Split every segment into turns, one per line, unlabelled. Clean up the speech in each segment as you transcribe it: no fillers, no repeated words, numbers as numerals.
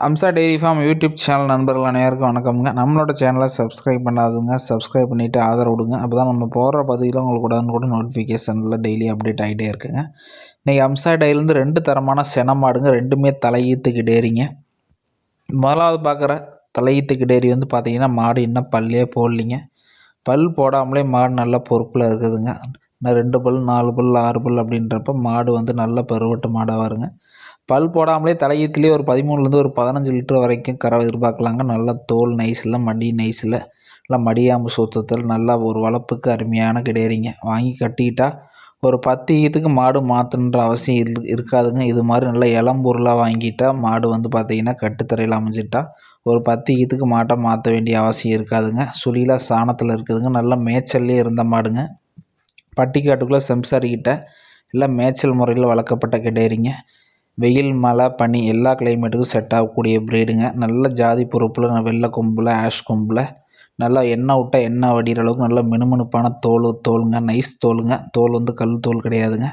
Amsa dairy farm YouTube channel நண்பர்கள் அனைவருக்கும் வணக்கம்ங்க. நம்மளோட சேனலை சப்ஸ்கிரைப் பண்ணாதுங்க, சப்ஸ்கிரைப் பண்ணிவிட்டு ஆதரவு விடுங்க. அப்போ தான் நம்ம போடுற பதிவில் உங்களுக்கு உடனுக்குடன் நோட்டிஃபிகேஷனில் டெய்லி அப்டேட் ஆகிட்டே இருக்குங்க. இன்றைக்கி அம்சா டெய்லிருந்து 2 தரமான சென மாடுங்க, ரெண்டுமே தலையீத்துக்கு டேரிங்க. முதலாவது பார்க்குற தலையீத்துக்கு டேரி வந்து பார்த்திங்கன்னா மாடு இன்னும் பல்லே போடலிங்க. பல் போடாமலே மாடு நல்ல பொறுப்பில் இருக்குதுங்க. இன்னும் 2 பல் 4 பல் 6 பல் அப்படின்றப்ப மாடு வந்து நல்ல பருவட்டு மாடாக வருங்க. பல் போடாமலே தலையீத்துலேயே ஒரு 13லேருந்து ஒரு 15 லிட்டர் வரைக்கும் கறவை எதிர்பார்க்கலாங்க. நல்ல தோல் நைஸில் மடி நைஸில் நல்லா மடியாம்பு சுத்தத்தில் நல்லா ஒரு வளர்ப்புக்கு அருமையான கிடையாதுங்க. வாங்கி கட்டிக்கிட்டால் ஒரு 10 ஈத்துக்கு மாடு மாற்றணுன்ற அவசியம் இருக்காதுங்க. இது மாதிரி நல்லா இளம்பொருளாக வாங்கிட்டால் மாடு வந்து பார்த்திங்கன்னா கட்டுத்தரையில் அமைஞ்சிட்டா ஒரு 10 ஈத்துக்கு மாட்டை மாற்ற வேண்டிய அவசியம் இருக்காதுங்க. சுழியில் சாணத்தில் இருக்குதுங்க. நல்லா மேய்ச்சல்லே இருந்த மாடுங்க. பட்டிக்காட்டுக்குள்ளே செம்சாரிக்கிட்ட எல்லாம் மேய்ச்சல் முறையில் வளர்க்கப்பட்ட கிடையாதுங்க. வெயில் மழை பனி எல்லா கிளைமேட்டுக்கும் செட் ஆகக்கூடிய ப்ரீடுங்க. நல்ல ஜாதி பொறுப்பில் வெள்ளை கொம்பில் ஆஷ் கொம்பில் நல்லா எண்ணெய் விட்டால் எண்ணெய் வடிகிற அளவுக்கு நல்லா மினுமினுப்பான தோலுங்க. நைஸ் தோலுங்க. தோல் வந்து கல் தோல் கிடையாதுங்க.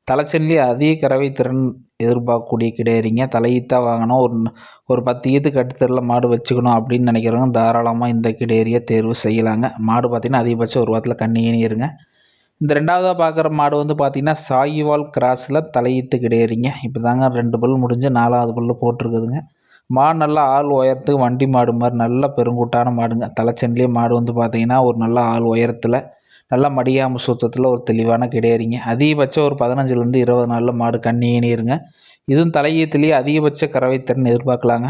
தலைச்சன்லேயே அதிக கறவை திறன் எதிர்பார்க்கக்கூடிய கிடையாதுங்க. தலையீத்தாக வாங்கினோம் ஒரு 10 ஈத்து கட்டுத்தரில் மாடு வச்சுக்கணும் அப்படின்னு நினைக்கிறவங்க தாராளமாக இந்த கிடையரியை தேர்வு செய்யலாங்க. மாடு பார்த்திங்கன்னா அதிகபட்சம் ஒரு வாரத்தில் கண்ணியேனி இருங்க. இந்த 2வதாக பார்க்குற மாடு வந்து பார்த்திங்கன்னா சாயிவால் கிராஸில் தலையீத்து கிடையாதுங்க. இப்போ தாங்க 2 பல் முடிஞ்சு 4வது பல் போட்டிருக்குதுங்க. மாடு நல்லா ஆள் உயரத்துக்கு வண்டி மாடு மாதிரி நல்ல பெருங்கூட்டான மாடுங்க. தலைச்சன்லேயே மாடு வந்து பார்த்திங்கன்னா ஒரு நல்ல ஆள் உயரத்தில் நல்லா மடியாம்பு சுத்தத்தில் ஒரு தெளிவான கிடையாதுங்க. அதிகபட்சம் ஒரு 15லேருந்து 20 நாளில் மாடு கண்ணியேனிருங்க. இதுவும் தலையீத்துலேயே அதிகபட்ச கறவை திறன் எதிர்பார்க்கலாங்க.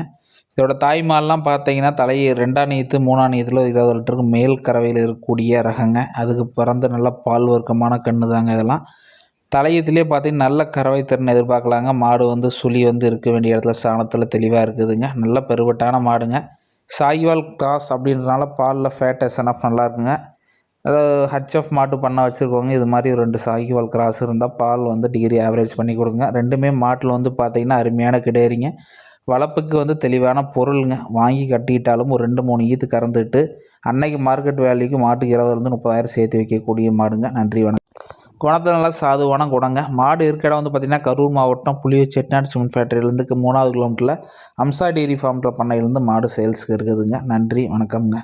இதோட தாய்மால்லாம் பார்த்தீங்கன்னா 2ஆம் ஈத்து 3ஆம் ஈத்தில் 20 லிட்டருக்கு மேல் கறவையில் இருக்கக்கூடிய ரகங்க. அதுக்கு பிறந்த நல்ல பால் வர்க்கமான கன்று தாங்க இதெல்லாம். தலையீத்துலேயே பார்த்தீங்கன்னா நல்ல கறவை திறன் எதிர்பார்க்கலாங்க. மாடு வந்து சுழி வந்து இருக்க வேண்டிய இடத்துல சாணத்தில் தெளிவாக இருக்குதுங்க. நல்ல பெருவட்டான மாடுங்க. சாய்வால் கிராஸ் அப்படின்றனால பாலில் ஃபேட் எஸ்என்எஃப் நல்லா இருக்குங்க. அதாவது ஹச்எஃப் மாட்டு பண்ண வச்சுருக்கோங்க. இது மாதிரி ஒரு 2 சாய்வால் கிராஸ் இருந்தால் பால் வந்து டிகிரி ஆவரேஜ் பண்ணி கொடுங்க. ரெண்டுமே மாட்டில் வந்து பார்த்திங்கன்னா அருமையான கிடையாதுங்க. வளர்ப்புக்கு வந்து தெளிவான பொருளுங்க. வாங்கி கட்டிக்கிட்டாலும் ஒரு 2-3 ஈத்து கறந்துட்டு அன்னைக்கு மார்க்கெட் வேல்யூக்கு மாட்டுக்கு 20,000 30,000 சேர்த்து வைக்கக்கூடிய மாடுங்க. நன்றி வணக்கம். குணத்தில் நல்லா சாதுவான குணங்க. மாடு இருக்க இடம் வந்து பார்த்திங்கன்னா கரூர் மாவட்டம் புளியூர் செட்டிநாடு சிமெண்ட் ஃபேக்ட்ரியிலேருந்து 3வது கிலோமீட்டரில் அம்சா டெய்ரி ஃபார்ம்ன்ற பண்ணையிலேருந்து மாடு சேல்ஸுக்கு இருக்குதுங்க. நன்றி வணக்கம்ங்க.